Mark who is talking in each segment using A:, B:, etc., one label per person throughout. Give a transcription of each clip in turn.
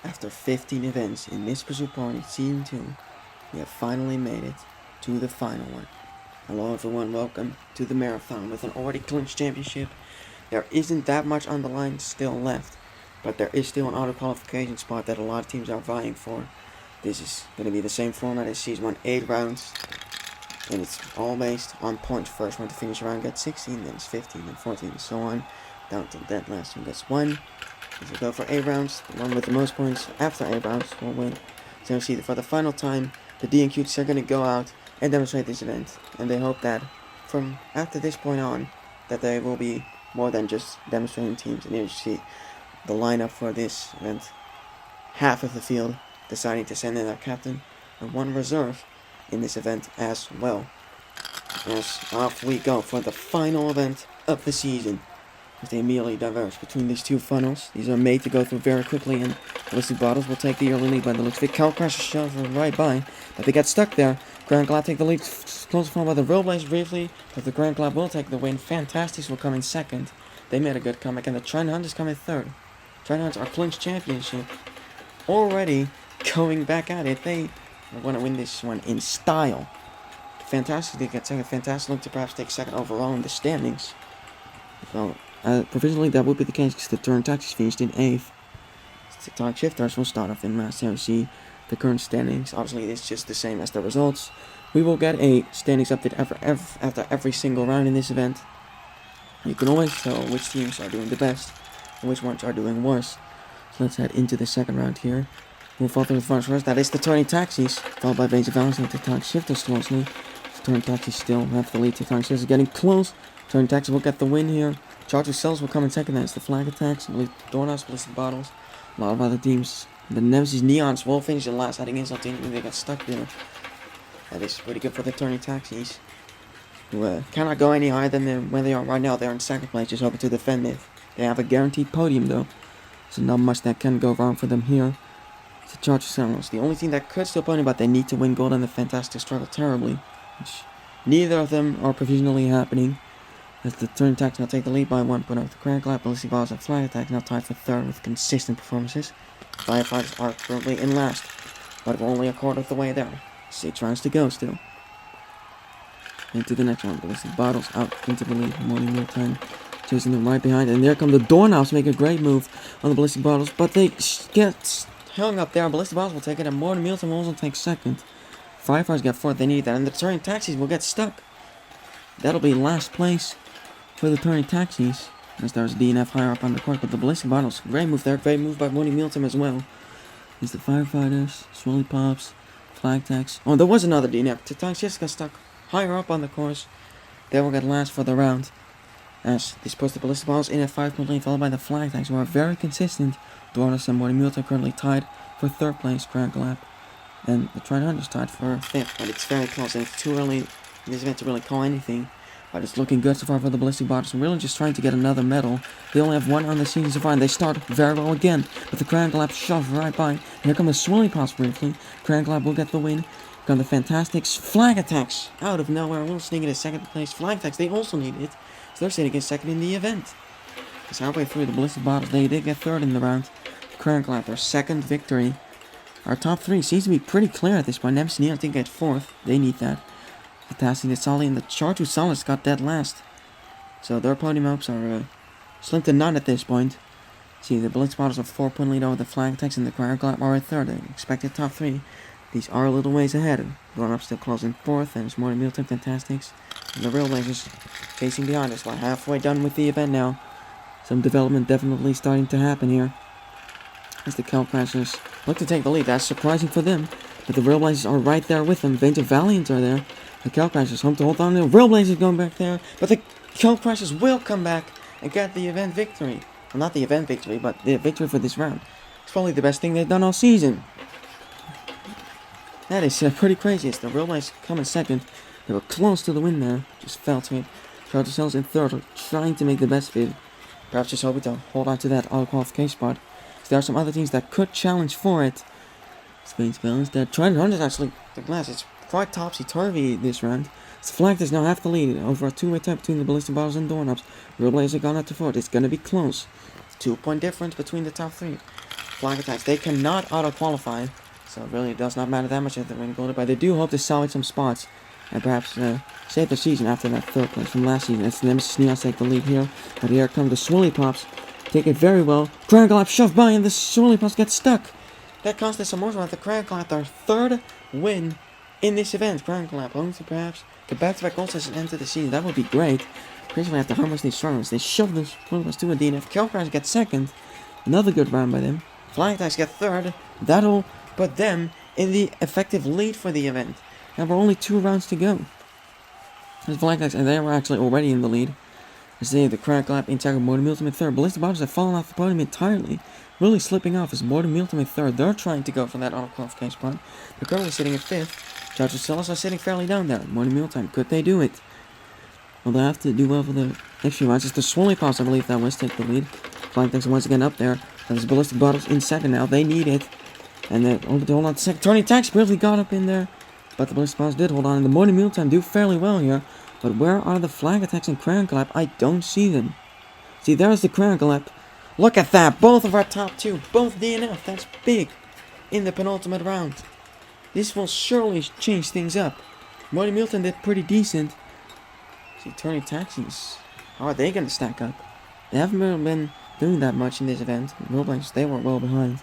A: After 15 events in this Pursuit Party Season 2, we have finally made it to the final one. Hello everyone, welcome to the marathon with an already clinched championship. There isn't that much on the line still left, but there is still an auto qualification spot that a lot of teams are vying for. This is going to be the same format as Season 1, 8 rounds, and it's all based on points. First one to finish around gets 16, then it's 15, then 14, and so on, down to that last one gets 1. If we go for 8 rounds, the one with the most points after 8 rounds will win. So see, for the final time, the DNQs are going to go out and demonstrate this event. And they hope that from after this point on, that they will be more than just demonstrating teams. And here you see the lineup for this event. Half of the field deciding to send in their captain, and one reserve in this event as well. As off we go for the final event of the season. As they immediately diverge between these two funnels. These are made to go through very quickly, and Ballistic Bottles will take the early lead by the looks of it. Cal Crasher shoves right by, but they get stuck there. Grand Glad take the lead, close followed by the Rollblaze briefly, but the Grand Glad will take the win. Fantastics will come in second. They made a good comeback, and the Trident Hunters come in third. Trident Hunters are clinched championship. Already going back at it. They want to win this one in style. Fantastic to get second. Fantastic look to perhaps take second overall in the standings. So, provisionally, that would be the case because the Turn Taxis finished in 8th. TikTok Shifters will start off in last. Here we see the current standings. Obviously, it's just the same as the results. We will get a standings update after every single round in this event. You can always tell which teams are doing the best and which ones are doing worse. So let's head into the second round here. We'll fall through the front first. That is the Turning Taxis, followed by Base of Valence and TikTok Shifters closely. The Turning Taxis still have the lead. TikTok Shifters getting close. Turning Taxis will get the win here. Charger Cells will come in second. That's the Flag Attacks. I believe Doorknobs, Ballistic Bottles. A lot of other teams. The Nemesis Neons will finish in last, heading insult team. They got stuck there. That is pretty good for the Turning Taxis, who cannot go any higher than where they are right now. They're in second place, just hoping to defend it. They have a guaranteed podium though, so not much that can go wrong for them here. It's the Charger Cells, the only team that could still podium, but they need to win gold, and the Fantastic struggle terribly, which neither of them are provisionally happening. As the Turn Attacks now take the lead by 1 point over the Grand Glad. Ballistic Bottles and Flag Attacks now tied for third with consistent performances. Firefighters are currently in last, but we're only a quarter of the way there. 6 rounds to go still. Into the next one. Ballistic Bottles out into the lead. Morning Mealtime chasing them right behind. And there come the Doorknobs, make a great move on the Ballistic Bottles, but they get hung up there. Ballistic Bottles will take it, and Morning Mealtime will also take second. Firefighters get fourth, they need that, and the Turning Taxis will get stuck. That'll be last place for the Turning Taxis, as there's DNF higher up on the court, but the Ballistic Bottles, great move there, great move by Morning Mealtime as well. Is the Firefighters, Swirly Pops, Flag Tax. Oh, there was another DNF. TikTok just got stuck higher up on the course. They will get last for the round, as they post the Ballistic Bottles in a 5-point lead, followed by the Flag Tax, who are very consistent. Doris and Morning Mealtime currently tied for third place, Grand Glad, and the Trident Hunters tied for fifth, but it's very close, and it's too early in this event to really call anything. But it's looking good so far for the Ballistic Bottles. Really just trying to get another medal. They only have one on the season so far, and they start very well again. But the Grand Glad shove right by. And here come the Swirly Pops briefly. Grand Glad will get the win. Come the Fantastics. Flag Attacks out of nowhere. Will sneak into second place. Flag Attacks, they also need it. So they're sitting in second in the event. It's halfway through the Ballistic Bottles. They did get third in the round. Grand Glad, their second victory. Our top 3 seems to be pretty clear at this point. Nemesis Neon, I think, get fourth. They need that. Fantastic, the Solly and the Charge with Solids got dead last. So their podium hopes are slim to none at this point. See, the Ballistic Bottles have 4-point lead over the Flag Attacks, and the Grand Glad are at third. They expected top 3. These are a little ways ahead. Going up still close in fourth, and it's more Mealtime Fantastics. And the Real Blazers chasing behind us. We're halfway done with the event now. Some development definitely starting to happen here, as the Cal Crashers look to take the lead. That's surprising for them, but the Real Blazers are right there with them. Veins of Valiant are there. The Cal Crashers home to hold on. The Real Blazers going back there, but the Cal Crashers will come back and get the event victory. Well, not the event victory, but the victory for this round. It's probably the best thing they've done all season. That is pretty crazy. It's the Real Blazers come in second. They were close to the win there, just fell to it. Charge themselves in third, trying to make the best of it. Perhaps just hoping to hold on to that auto qualification spot. So there are some other teams that could challenge for it. Spain's balance. They're trying to run it actually. The glass, it's quite topsy-turvy this round. The Flag does now have the lead over a 2-way tie between the Ballistic Bottles and Doorknobs. Real Blazers gone up to fourth. It's going to be close. It's a 2-point difference between the top 3. flag attacks. They cannot auto-qualify, so it really does not matter that much if they win gold, but they do hope to salvage some spots and perhaps save the season after that third place from last season. It's Nemesis Neons take the lead here, but here come the Swirly Pops. Take it very well. Cranklap shoved by and the Swirly Pops get stuck. That cost us some more at the Cranklap, their third win in this event. Cranklap home to perhaps get back-to-back goals as an end to the season. That would be great. Principally after harmless these struggles, they shove the Swirly Pops to a DNF. Killcrash gets second. Another good round by them. Flying Attacks get third. That'll put them in the effective lead for the event. And we're only 2 rounds to go. There's Flying Attacks, and they were actually already in the lead. As they have the Crack Lap, Integral, Mortal Ultimate third. Ballistic Bottles have fallen off the podium entirely. Really slipping off as Mortal Ultimate third. They're trying to go for that auto-qualification spot. They're currently sitting at 5th. Judges Celos are sitting fairly down there. Mortal Mealtime, could they do it? Well, they have to do well for the next few rounds. It's the Swirly Pops, I believe, that was take the lead. Flying Attacks once again up there. There's Ballistic Bottles in second now. They need it. And then hold on to second. Turning Attacks barely got up in there. But the Ballistic Bottles did hold on. And the Morning Mealtime do fairly well here. But where are the Flag Attacks and Crankle I don't see them. See, there's the Crankle Look at that. Both of our top 2. Both DNF. That's big. In the penultimate round. This will surely change things up. Morning Milton did pretty decent. See, Turning Taxis. How are they going to stack up? They haven't really been doing that much in this event. Roleplays, they were well behind.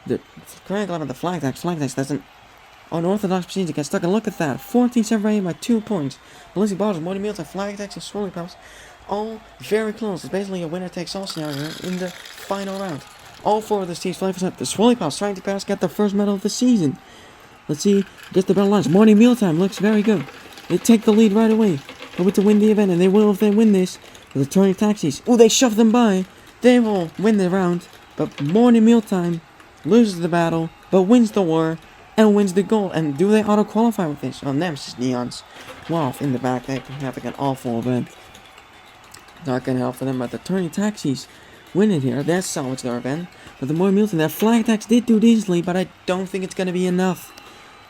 A: The Crankle and the Flag Attacks doesn't unorthodox procedure to get stuck, and look at that, 14 separated by 2 points. Ballistic Bottles, Morning Meals, and Flag Attacks and Swirly Pops, all very close. It's basically a winner-takes-all scenario in the final round. All 4 of the teams flying for the Swirly Pops trying to pass, get their first medal of the season. Let's see, get the battle lines. Morning Mealtime looks very good. They take the lead right away, hoping to win the event, and they will if they win this. With the Turning Taxis, oh, they shove them by. They will win the round, but Morning Mealtime loses the battle, but wins the war. And wins the goal. And do they auto-qualify with this? Oh, Nemesis Neons. Well, in the back, they're having an awful event. Not gonna help for them, but the Turning Taxis win it here. They're salvage their event. But the Morning Milton, their Flag Attacks did do decently, but I don't think it's gonna be enough.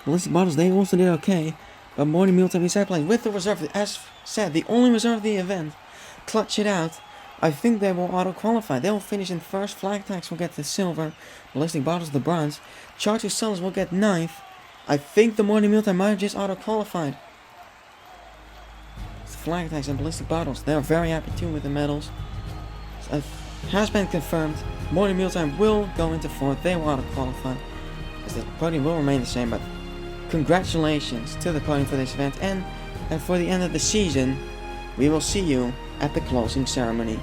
A: Ballistic Bottles, they also did okay. But Morning Milton is playing with the reserve. As said, the only reserve of the event. Clutch it out. I think they will auto-qualify. They will finish in first. Flag Attacks will get the silver. Ballistic Bottles the bronze. Charger Sellers will get 9th. I think the Morning Mealtime might have just auto-qualified. It's the Flag Attacks and Ballistic Bottles. They are very happy too with the medals. It has been confirmed. Morning Mealtime will go into 4th. They will auto-qualify. As the podium will remain the same, but congratulations to the podium for this event. And for the end of the season, we will see you at the closing ceremony.